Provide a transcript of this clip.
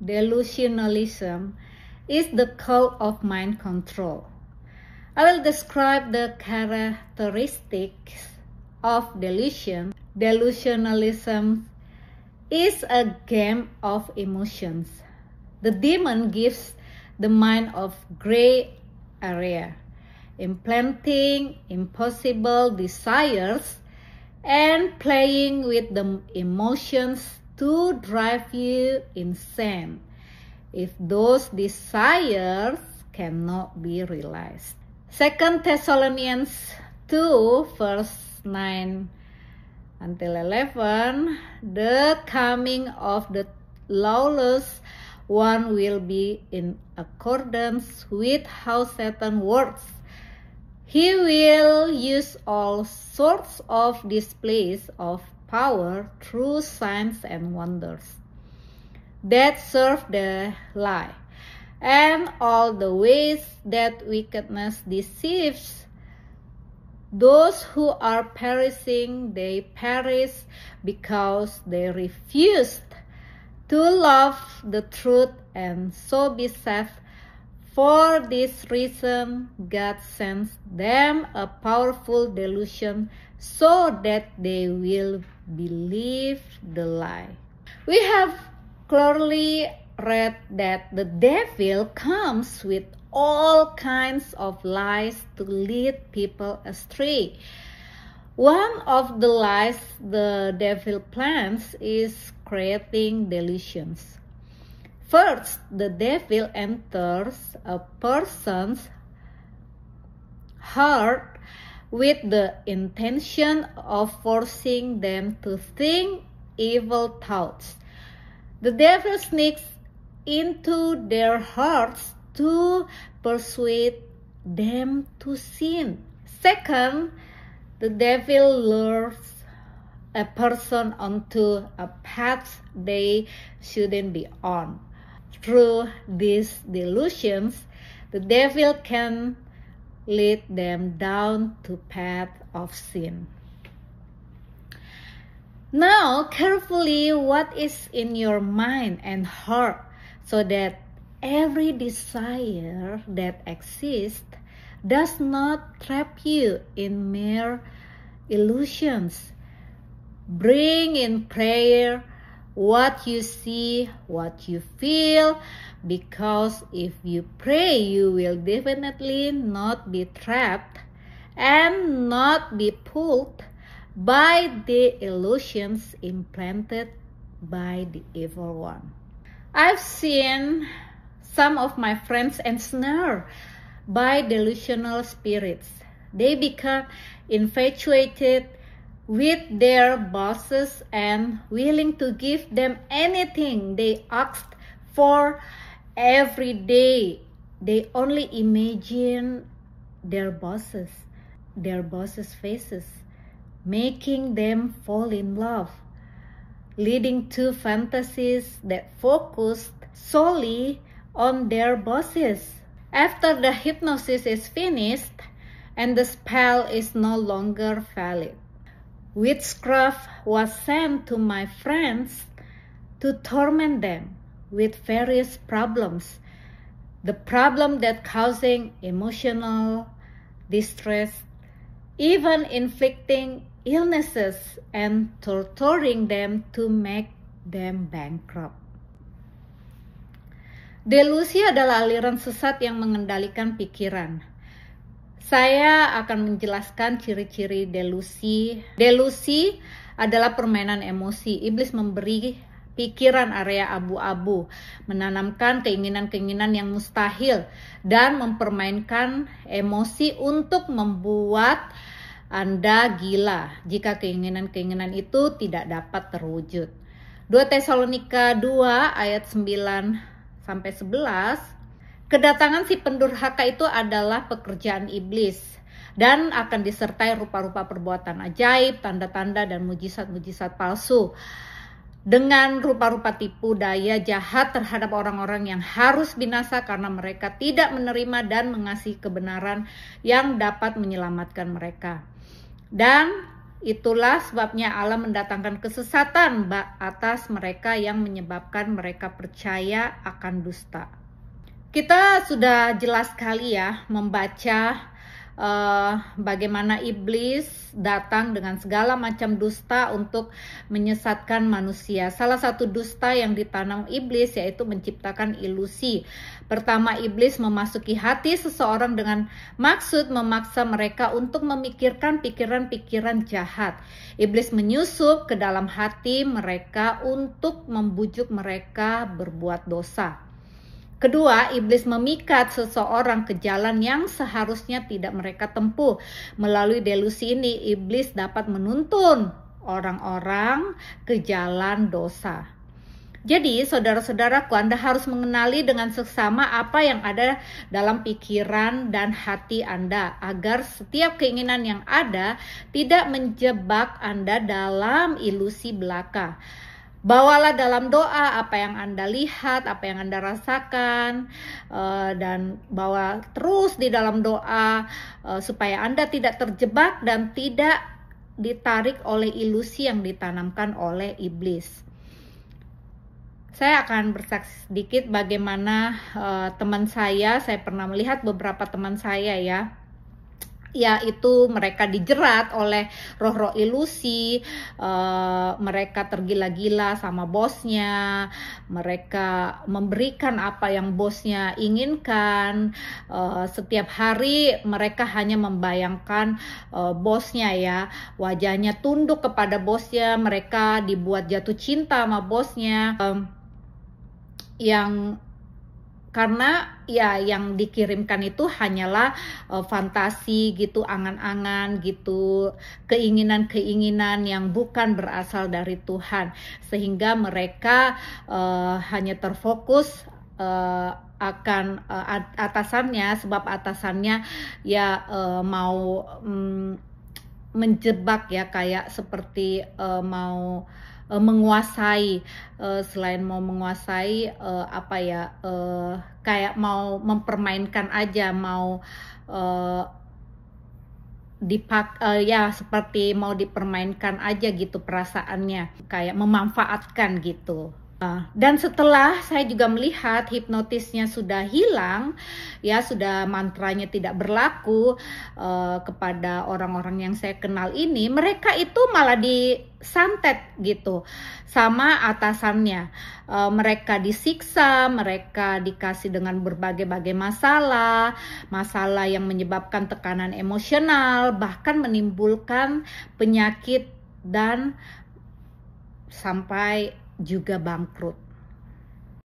delusionalism is the cult of mind control. I will describe the characteristics of delusion. Delusionalism is a game of emotions. The demon gives the mind of gray area, implanting impossible desires and playing with the emotions to drive you insane if those desires cannot be realized. 2 Thessalonians 2 verse 9 until 11, the coming of the lawless one will be in accordance with how Satan works. He will use all sorts of displays of power through signs and wonders that serve the lie, and all the ways that wickedness deceives those who are perishing. They perish because they refused to love the truth and so be saved. For this reason, God sends them a powerful delusion so that they will believe the lie. We have clearly read that the devil comes with all kinds of lies to lead people astray. One of the lies the devil plans is creating delusions. First, the devil enters a person's heart with the intention of forcing them to think evil thoughts. The devil sneaks into their hearts to persuade them to sin. Second, the devil lures a person onto a path they shouldn't be on. Through these delusions, the devil can lead them down to path of sin. Now, carefully what is in your mind and heart, so that every desire that exists does not trap you in mere illusions. Bring in prayer what you see, what you feel, because if you pray, you will definitely not be trapped and not be pulled by the illusions implanted by the evil one. I've seen some of my friends ensnared by delusional spirits. They become infatuated with their bosses and willing to give them anything they asked for every day. They only imagine their bosses' faces, making them fall in love, leading to fantasies that focus solely on their bosses. After the hypnosis is finished and the spell is no longer valid, witchcraft was sent to my friends to torment them with various problems. The problem that causing emotional distress, even inflicting illnesses and torturing them to make them bankrupt. Delusi adalah aliran sesat yang mengendalikan pikiran. Saya akan menjelaskan ciri-ciri delusi. Delusi adalah permainan emosi. Iblis memberi pikiran area abu-abu, menanamkan keinginan-keinginan yang mustahil, dan mempermainkan emosi untuk membuat Anda gila jika keinginan-keinginan itu tidak dapat terwujud. 2 Tesalonika 2 ayat 9-11, kedatangan si pendurhaka itu adalah pekerjaan iblis dan akan disertai rupa-rupa perbuatan ajaib, tanda-tanda dan mujizat-mujizat palsu dengan rupa-rupa tipu daya jahat terhadap orang-orang yang harus binasa karena mereka tidak menerima dan mengasihi kebenaran yang dapat menyelamatkan mereka. Dan Itulah sebabnya Allah mendatangkan kesesatan atas mereka yang menyebabkan mereka percaya akan dusta. Kita sudah jelas sekali ya membaca bagaimana iblis datang dengan segala macam dusta untuk menyesatkan manusia. Salah satu dusta yang ditanam iblis yaitu menciptakan ilusi. Pertama, iblis memasuki hati seseorang dengan maksud memaksa mereka untuk memikirkan pikiran-pikiran jahat. Iblis menyusup ke dalam hati mereka untuk membujuk mereka berbuat dosa. Kedua, iblis memikat seseorang ke jalan yang seharusnya tidak mereka tempuh. Melalui delusi ini, iblis dapat menuntun orang-orang ke jalan dosa. Jadi, saudara-saudaraku, Anda harus mengenali dengan seksama apa yang ada dalam pikiran dan hati Anda, agar setiap keinginan yang ada tidak menjebak Anda dalam ilusi belaka. Bawalah dalam doa apa yang Anda lihat, apa yang Anda rasakan, dan bawa terus di dalam doa supaya Anda tidak terjebak dan tidak ditarik oleh ilusi yang ditanamkan oleh iblis. Saya akan bersaksi sedikit bagaimana teman saya pernah melihat beberapa teman saya yaitu mereka dijerat oleh roh-roh ilusi, mereka tergila-gila sama bosnya, mereka memberikan apa yang bosnya inginkan, setiap hari mereka hanya membayangkan bosnya ya, wajahnya tunduk kepada bosnya, mereka dibuat jatuh cinta sama bosnya, karena ya yang dikirimkan itu hanyalah fantasi gitu, angan-angan gitu, keinginan-keinginan yang bukan berasal dari Tuhan, sehingga mereka hanya terfokus akan atasannya, sebab atasannya ya mau menjebak ya, kayak seperti mau menguasai, selain mau menguasai kayak mau mempermainkan aja, mau seperti mau dipermainkan aja gitu perasaannya, kayak memanfaatkan gitu. Dan setelah saya juga melihat hipnotisnya sudah hilang, ya sudah mantranya tidak berlaku kepada orang-orang yang saya kenal ini, mereka itu malah disantet gitu sama atasannya. Mereka disiksa, mereka dikasih dengan berbagai-bagai masalah yang menyebabkan tekanan emosional, bahkan menimbulkan penyakit dan sampai juga bangkrut.